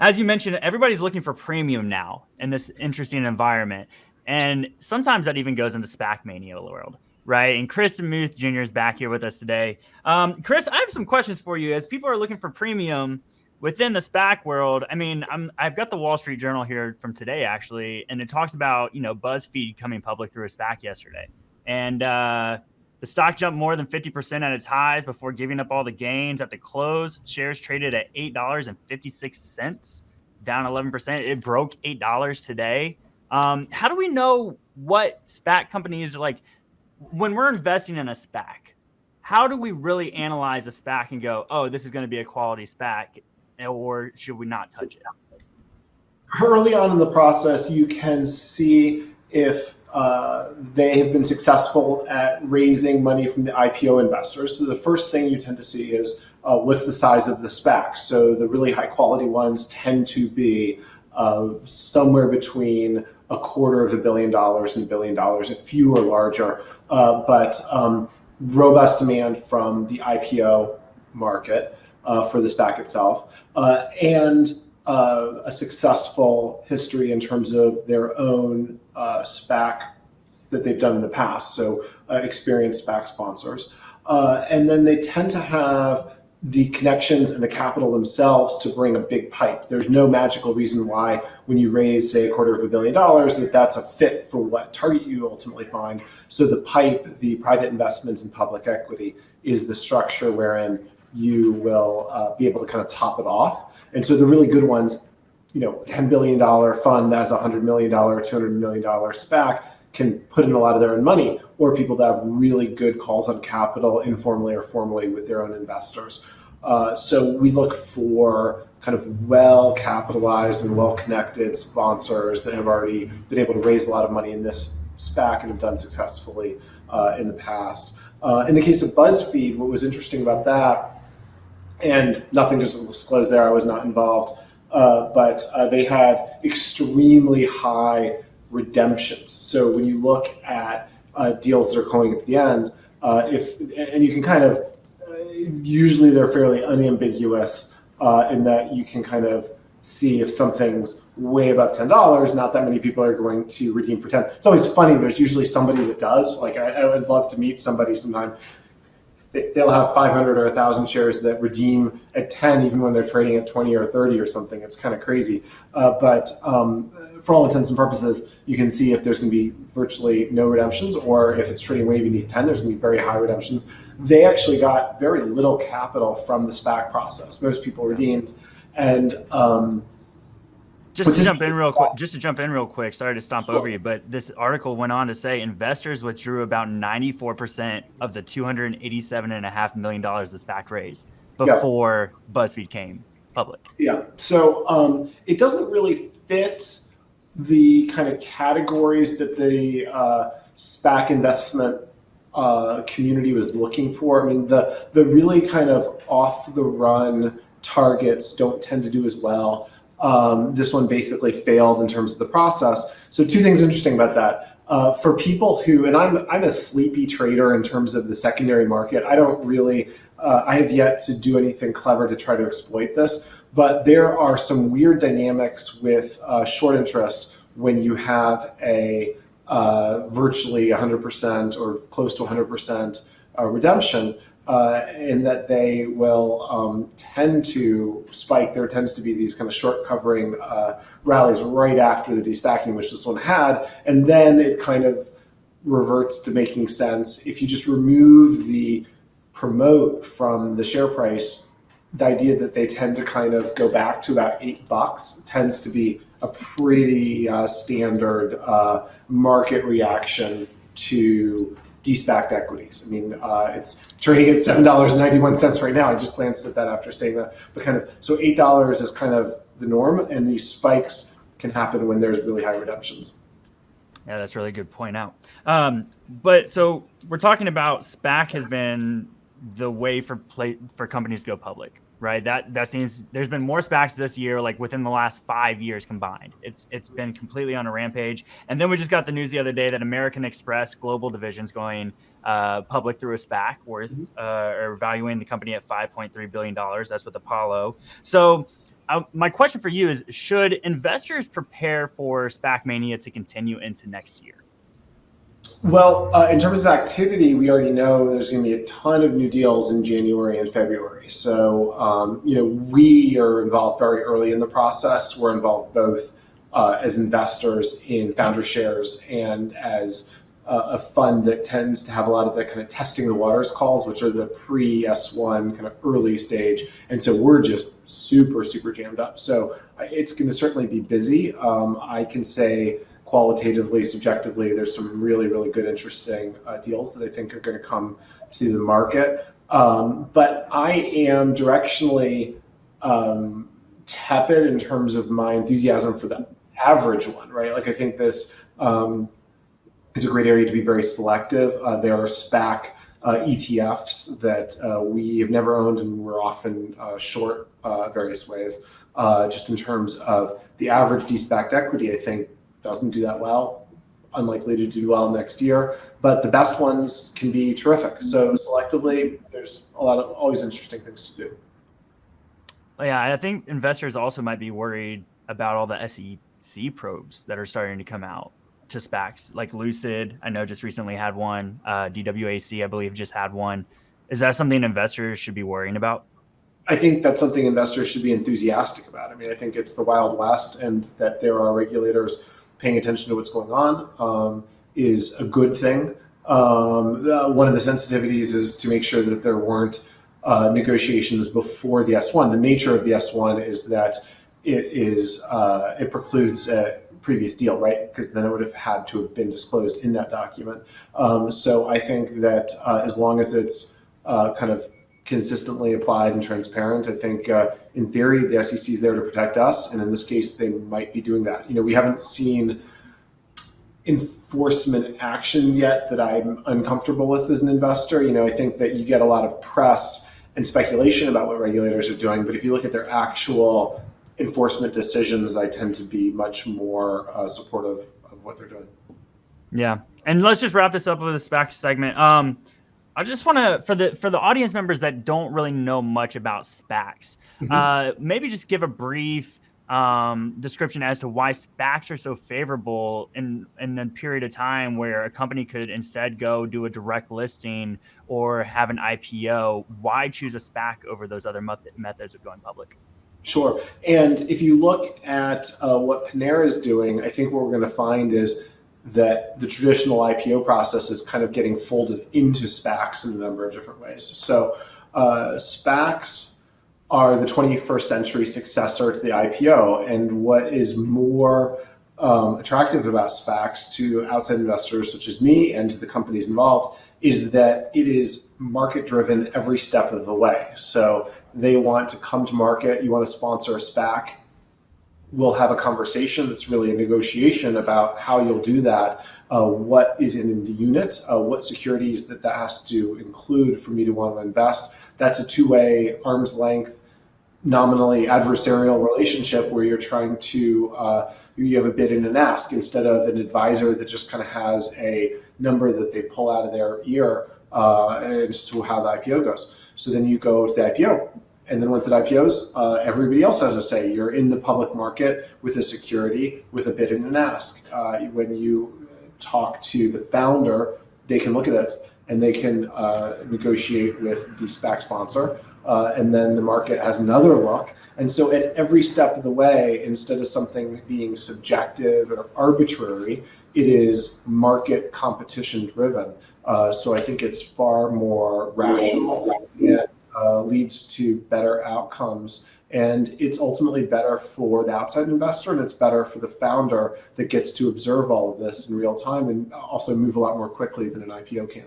as you mentioned, everybody's looking for premium now in this interesting environment. And sometimes that even goes into SPAC mania world, right? And Chris Muth Jr. is back here with us today. Chris, I have some questions for you. As people are looking for premium within the SPAC world, I mean, I've got the Wall Street Journal here from today, actually, and it talks about, Buzzfeed coming public through a SPAC yesterday. And the stock jumped more than 50% at its highs before giving up all the gains at the close. Shares traded at $8.56, down 11%. It broke $8 today. How do we know what SPAC companies are like when we're investing in a SPAC? How do we really analyze a SPAC and go, oh, this is going to be a quality SPAC, or should we not touch it? Early on in the process, you can see if they have been successful at raising money from the IPO investors. So the first thing you tend to see is what's the size of the SPAC. So the really high quality ones tend to be somewhere between $250 million and $1 billion. A few are larger, but robust demand from the IPO market for the SPAC itself, and a successful history in terms of their own SPAC that they've done in the past, so experienced SPAC sponsors. And then they tend to have the connections and the capital themselves to bring a big pipe. There's no magical reason why when you raise, say, $250 million, that's a fit for what target you ultimately find. So the pipe, the private investments in public equity, is the structure wherein you will be able to kind of top it off. And so the really good ones, $10 billion fund as a $100 million, $200 million SPAC can put in a lot of their own money, or people that have really good calls on capital informally or formally with their own investors. So we look for kind of well-capitalized and well-connected sponsors that have already been able to raise a lot of money in this SPAC and have done successfully in the past. In the case of Buzzfeed, what was interesting about that, and nothing to disclose there, I was not involved, but they had extremely high redemptions. So when you look at deals that are going at the end, and you can kind of, usually they're fairly unambiguous in that you can kind of see if something's way above $10, not that many people are going to redeem for 10. It's always funny, there's usually somebody that does. Like I would love to meet somebody sometime. They'll have 500 or 1,000 shares that redeem at 10, even when they're trading at 20 or 30 or something. It's kind of crazy. But for all intents and purposes, you can see if there's going to be virtually no redemptions, or if it's trading way beneath 10, there's going to be very high redemptions. They actually got very little capital from the SPAC process. Most people redeemed. And Just to jump in real quick, sorry to stomp over you, but this article went on to say investors withdrew about 94% of the $287.5 million the SPAC raised before Buzzfeed came public. Yeah, so it doesn't really fit the kind of categories that the SPAC investment community was looking for. I mean, the really kind of off-the-run targets don't tend to do as well. This one basically failed in terms of the process. So two things interesting about that. For people who, and I'm a sleepy trader in terms of the secondary market. I don't really, I have yet to do anything clever to try to exploit this, but there are some weird dynamics with short interest when you have a virtually 100% or close to 100% redemption. In that they will tend to spike. There tends to be these kind of short covering rallies right after the destacking, which this one had, and then it kind of reverts to making sense. If you just remove the promote from the share price, the idea that they tend to kind of go back to about $8 tends to be a pretty standard market reaction to de-SPACed equities. I mean, it's trading at $7.91 right now. I just glanced at that after saying that. But kind of, so $8 is kind of the norm, and these spikes can happen when there's really high redemptions. Yeah, that's a really good point out. But so we're talking about SPAC has been the way for companies to go public, right? That seems there's been more SPACs this year, like within the last 5 years combined. It's been completely on a rampage. And then we just got the news the other day that American Express Global Division's going public through a SPAC, worth or valuing the company at $5.3 billion. That's with Apollo. So my question for you is, should investors prepare for SPAC mania to continue into next year? Well, in terms of activity, we already know there's going to be a ton of new deals in January and February. So, we are involved very early in the process. We're involved both as investors in founder shares and as a fund that tends to have a lot of the kind of testing the waters calls, which are the pre-S1 kind of early stage. And so we're just super, super jammed up. So it's going to certainly be busy. I can say qualitatively, subjectively, there's some really, really good, interesting deals that I think are going to come to the market. But I am directionally tepid in terms of my enthusiasm for the average one, right? Like I think this is a great area to be very selective. There are SPAC ETFs that we have never owned and we're often short various ways. Just in terms of the average de-SPACed equity, I think doesn't do that well, unlikely to do well next year, but the best ones can be terrific. So selectively, there's a lot of always interesting things to do. Yeah, I think investors also might be worried about all the SEC probes that are starting to come out to SPACs, like Lucid, I know just recently had one. DWAC, I believe, just had one. Is that something investors should be worrying about? I think that's something investors should be enthusiastic about. I mean, I think it's the Wild West, and that there are regulators paying attention to what's going on is a good thing. One of the sensitivities is to make sure that there weren't negotiations before the S1. The nature of the S1 is that it precludes a previous deal, right? Because then it would have had to have been disclosed in that document. So I think that as long as it's kind of consistently applied and transparent, I think in theory the SEC is there to protect us, and in this case they might be doing that. We haven't seen enforcement action yet that I'm uncomfortable with as an investor. I think that you get a lot of press and speculation about what regulators are doing, but if you look at their actual enforcement decisions, I tend to be much more supportive of what they're doing. Yeah, and let's just wrap this up with a SPAC segment. I just want to, for the audience members that don't really know much about SPACs, maybe just give a brief description as to why SPACs are so favorable in a period of time where a company could instead go do a direct listing or have an IPO. Why choose a SPAC over those other methods of going public? Sure. And if you look at what Panera is doing, I think what we're going to find is that the traditional IPO process is kind of getting folded into SPACs in a number of different ways. So SPACs are the 21st century successor to the IPO. And what is more attractive about SPACs to outside investors such as me and to the companies involved is that it is market driven every step of the way. So they want to come to market. You want to sponsor a SPAC. We'll have a conversation that's really a negotiation about how you'll do that, what is in the unit, what securities that has to include for me to want to invest. That's a two-way, arm's length, nominally adversarial relationship where you're trying to, you have a bid and an ask instead of an advisor that just kind of has a number that they pull out of their ear as to how the IPO goes. So then you go to the IPO. And then once it IPOs, everybody else has a say. You're in the public market with a security, with a bid and an ask. When you talk to the founder, they can look at it and they can negotiate with the SPAC sponsor. And then the market has another look. And so at every step of the way, instead of something being subjective or arbitrary, it is market competition driven. So I think it's far more rational and leads to better outcomes. And it's ultimately better for the outside investor, and it's better for the founder that gets to observe all of this in real time and also move a lot more quickly than an IPO can.